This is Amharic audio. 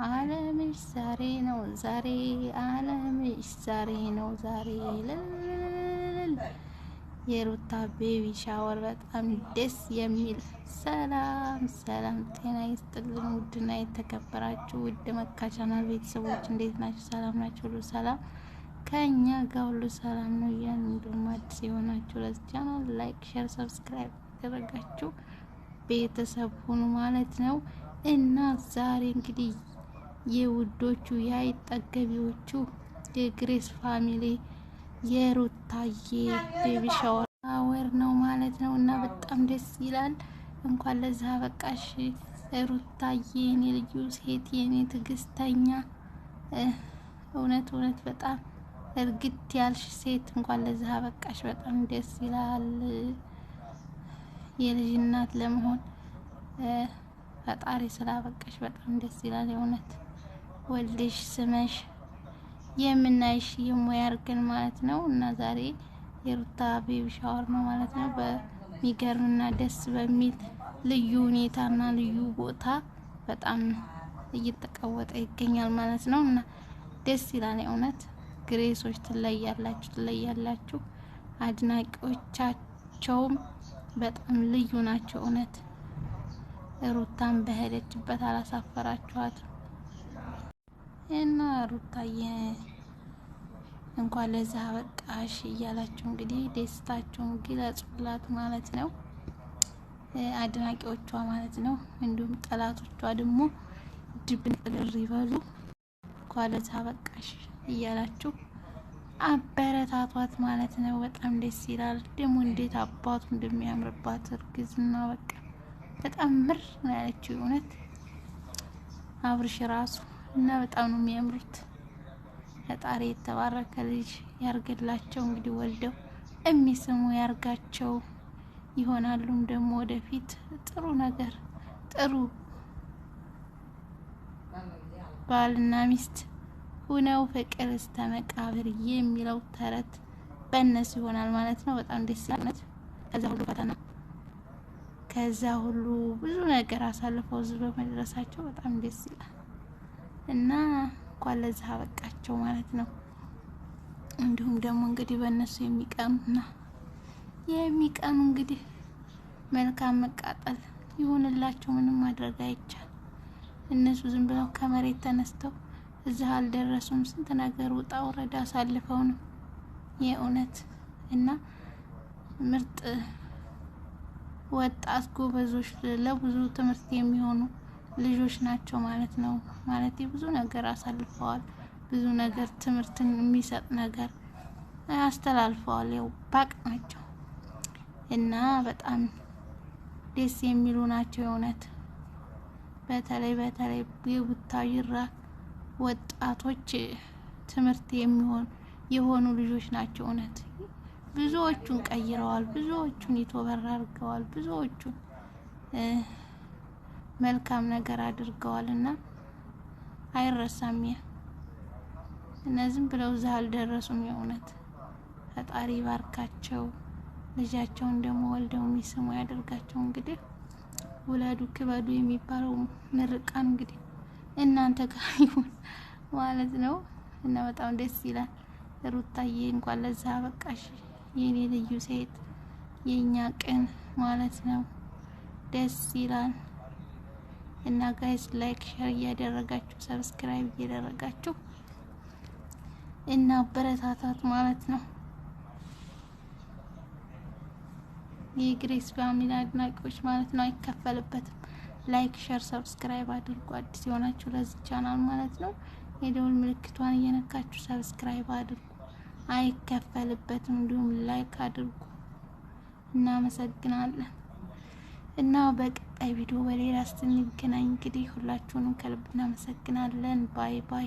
ዓለምሽ ዛሬ ነው ዛሬ ዓለምሽ ዛሬ ነው ዛሬ የሩታ ቤቢ ሻወር በጣም ደስ የሚል ሰላም ሰላም ጤና ይስጥልን። ውድና የተከበራችሁ ውድ መካ ቻናል ቤተሰቦች እንዴት ናችሁ? ሰላም ናችሁ? ሁሉ ሰላም ከኛ ጋር ሁሉ ሰላም ነው። ያን እንደውም አዲስ የሆናችሁ ለዚህ ቻናል ላይክ፣ ሼር፣ ሰብስክራይብ ያደረጋችሁ ቤተሰብ ሁኑ ማለት ነው። እና ዛሬ እንግዲህ የውዶቹ የአይጠገቢዎቹ የግሬስ ፋሚሊ የሩታዬ ቤቢ ሻወር ነው ማለት ነው። እና በጣም ደስ ይላል። እንኳን ለዛ በቃሽ ሩታዬ፣ የኔ ልዩ ሴት፣ የኔ ትዕግስተኛ፣ እውነት በጣም እርግጥ ያልሽ ሴት እንኳን ለዛ በቃሽ። በጣም ደስ ይላል። የልጅ እናት ለመሆን ፈጣሪ ስላበቃሽ በጣም ደስ ይላል። የእውነት ወልደሽ ስመሽ የምናይሽ የሙያ አርገን ማለት ነው። እና ዛሬ የሩታ ቤቢ ሻወር ነው ማለት ነው። በሚገርምና ደስ በሚል ልዩ ሁኔታና ልዩ ቦታ በጣም እየተቀወጠ ይገኛል ማለት ነው። እና ደስ ይላል። የእውነት ግሬሶች ትለያላችሁ። አድናቂዎቻቸውም በጣም ልዩ ናቸው። እውነት ሩታን በሄደችበት አላሳፈራችኋትም። እና ሩታዬ እንኳን ለዛ በቃሽ እያላችሁ እንግዲህ ደስታችሁን ግለጹላት ማለት ነው። አድናቂዎቿ ማለት ነው። እንዲሁም ጠላቶቿ ደግሞ ድብን ቅልር ይበሉ። እንኳን ለዛ በቃሽ እያላችሁ አበረታቷት ማለት ነው። በጣም ደስ ይላል። ደግሞ እንዴት አባቱ እንደሚያምርባት እርግዝና በቃ በጣም ምር ነው ያለችው እውነት አብርሽ ራሱ እና በጣም ነው የሚያምሩት። ፈጣሪ የተባረከ ልጅ ያርግላቸው። እንግዲህ ወልደው የሚስሙ ያርጋቸው። ይሆናሉም ደግሞ ወደፊት ጥሩ ነገር ጥሩ ባልና ሚስት ሁነው ፍቅር እስከ መቃብር የሚለው ተረት በእነሱ ይሆናል ማለት ነው። በጣም ደስ ይላል። ከዛ ሁሉ ፈተና ከዛ ሁሉ ብዙ ነገር አሳልፈው እዚህ በመድረሳቸው በጣም ደስ ይላል። እና እንኳን ለዛ በቃቸው ማለት ነው። እንዲሁም ደግሞ እንግዲህ በእነሱ የሚቀኑ እንግዲህ መልካም መቃጠል ይሁንላቸው። ምንም ማድረግ አይቻል። እነሱ ዝም ብለው ከመሬት ተነስተው እዚህ አልደረሱም። ስንት ነገር ውጣ ውረድ አሳልፈው ነው የእውነት። እና ምርጥ ወጣት ጎበዞች ለብዙ ትምህርት የሚሆኑ ልጆች ናቸው ማለት ነው። ማለት ብዙ ነገር አሳልፈዋል። ብዙ ነገር ትምህርትን የሚሰጥ ነገር አስተላልፈዋል። ያው ባቅ ናቸው እና በጣም ደስ የሚሉ ናቸው የእውነት። በተለይ የቡታጅራ ወጣቶች ትምህርት የሆኑ ልጆች ናቸው እውነት። ብዙዎቹን ቀይረዋል። ብዙዎቹን ይቶበር አድርገዋል። ብዙዎቹን መልካም ነገር አድርገዋል እና አይረሳም። እነዚህም ብለው እዛ አልደረሱም። የእውነት ፈጣሪ ባርካቸው። ልጃቸውን ደግሞ ወልደው የሚስሙ ያደርጋቸው። እንግዲህ ውለዱ ክበዱ የሚባለው ምርቃን እንግዲህ እናንተ ጋር ይሁን ማለት ነው። እና በጣም ደስ ይላል። ሩታዬ እንኳን ለዛ በቃሽ የኔ ልዩ ሴት፣ የኛ ቅን ማለት ነው። ደስ ይላል። እና ጋይስ ላይክ ሼር እያደረጋችሁ ሰብስክራይብ እያደረጋችሁ እና አበረታታት ማለት ነው። የግሬስ ፋሚሊ አድናቂዎች ማለት ነው። አይከፈልበትም። ላይክ ሼር ሰብስክራይብ አድርጉ። አዲስ የሆናችሁ ለዚህ ቻናል ማለት ነው የደውል ምልክቷን እየነካችሁ ሰብስክራይብ አድርጉ። አይከፈልበትም። እንዲሁም ላይክ አድርጉ። እናመሰግናለን። እና በቀጣይ ቪዲዮ በሌላ ስንገናኝ እንግዲህ ሁላችሁንም ከልብ እናመሰግናለን። ባይ ባይ።